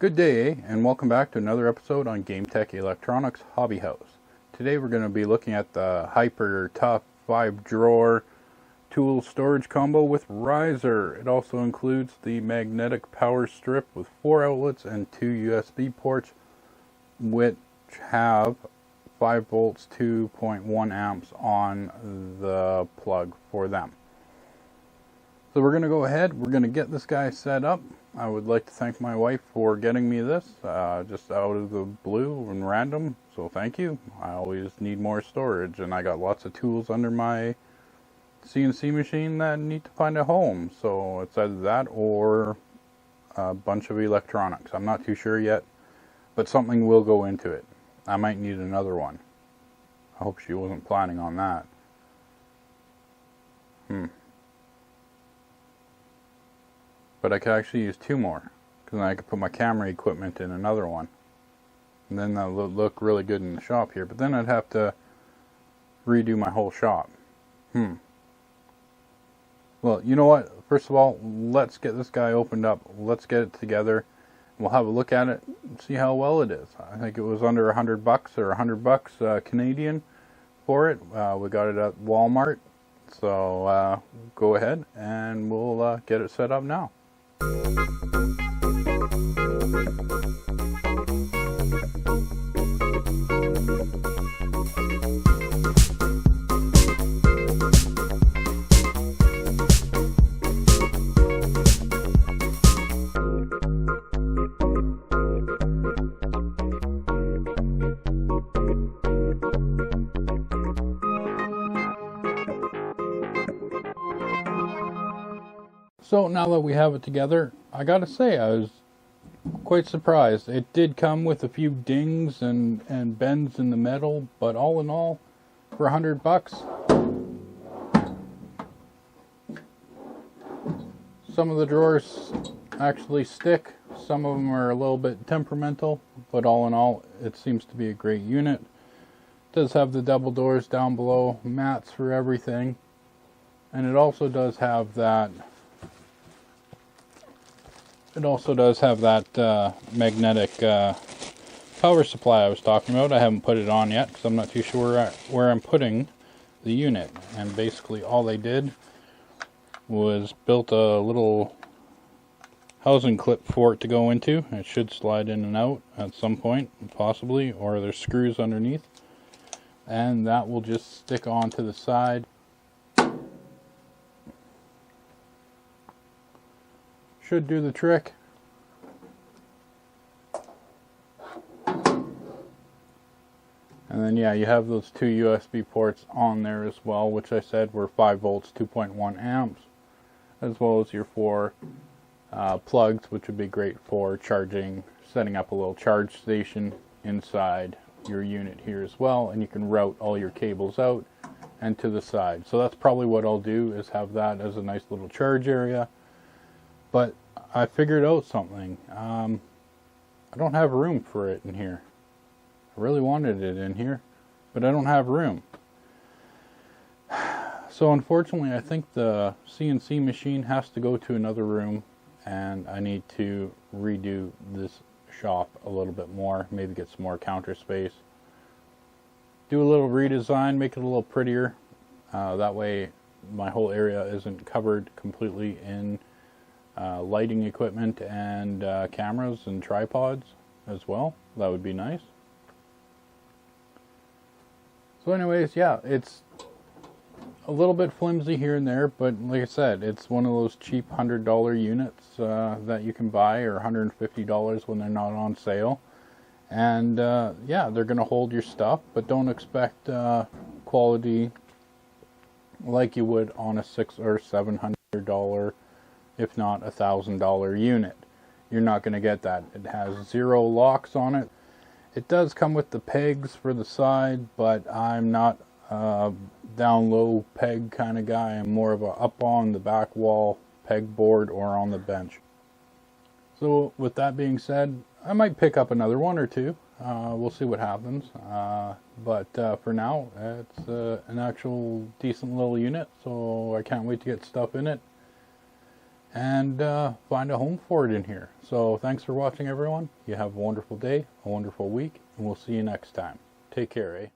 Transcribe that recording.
Good day, and welcome back to another episode on Game Tech Electronics Hobby House. Today we're going to be looking at the Hyper Tough 5-drawer tool storage combo with riser. It also includes the magnetic power strip with 4 outlets and 2 USB ports, which have 5 volts 2.1 amps on the plug for them. So we're going to go ahead, we're going to get this guy set up. I would like to thank my wife for getting me this, just out of the blue and random, so thank you. I always need more storage, and I got lots of tools under my CNC machine that need to find a home, so it's either that or a bunch of electronics. I'm not too sure yet, but something will go into it. I might need another one. I hope she wasn't planning on that. But I could actually use 2 more, because then I could put my camera equipment in another one. And then that would look really good in the shop here, but then I'd have to redo my whole shop. Well, you know what? First of all, let's get this guy opened up. Let's get it together. We'll have a look at it and see how well it is. I think it was under $100 or $100 Canadian for it. We got it at Walmart. So go ahead and we'll get it set up now. So now that we have it together, I gotta say I was quite surprised. It did come with a few dings and bends in the metal, but all in all, for $100, some of the drawers actually stick. Some of them are a little bit temperamental, but all in all, it seems to be a great unit. It does have the double doors down below, mats for everything, and it also does have that magnetic power supply I was talking about. I haven't put it on yet because I'm not too sure where I'm putting the unit. And basically all they did was built a little housing clip for it to go into. It should slide in and out at some point, possibly, or there's screws underneath. And that will just stick onto the side. Should do the trick. And then yeah, you have those 2 USB ports on there as well, which I said were 5 volts 2.1 amps, as well as your 4 plugs, which would be great for charging, setting up a little charge station inside your unit here as well, and you can route all your cables out and to the side. So that's probably what I'll do, is have that as a nice little charge area. But I figured out something. I don't have room for it in here. I really wanted it in here, but I don't have room. So unfortunately, I think the CNC machine has to go to another room, and I need to redo this shop a little bit more, maybe get some more counter space. Do a little redesign, make it a little prettier. That way my whole area isn't covered completely in lighting equipment and cameras and tripods as well. That would be nice. So anyways, yeah, it's a little bit flimsy here and there, but like I said, it's one of those cheap $100 units that you can buy, or $150 when they're not on sale. And yeah, they're going to hold your stuff, but don't expect quality like you would on a $600 or $700, if not $1,000 unit. You're not going to get that. It has 0 locks on it. It does come with the pegs for the side, but I'm not a down low peg kind of guy. I'm more of a up on the back wall pegboard or on the bench. So with that being said, I might pick up another one or two. We'll see what happens. But for now, it's an actual decent little unit, so I can't wait to get stuff in it. and find a home for it in here. So thanks for watching, everyone. You have a wonderful day, a wonderful week, and we'll see you next time. Take care, eh?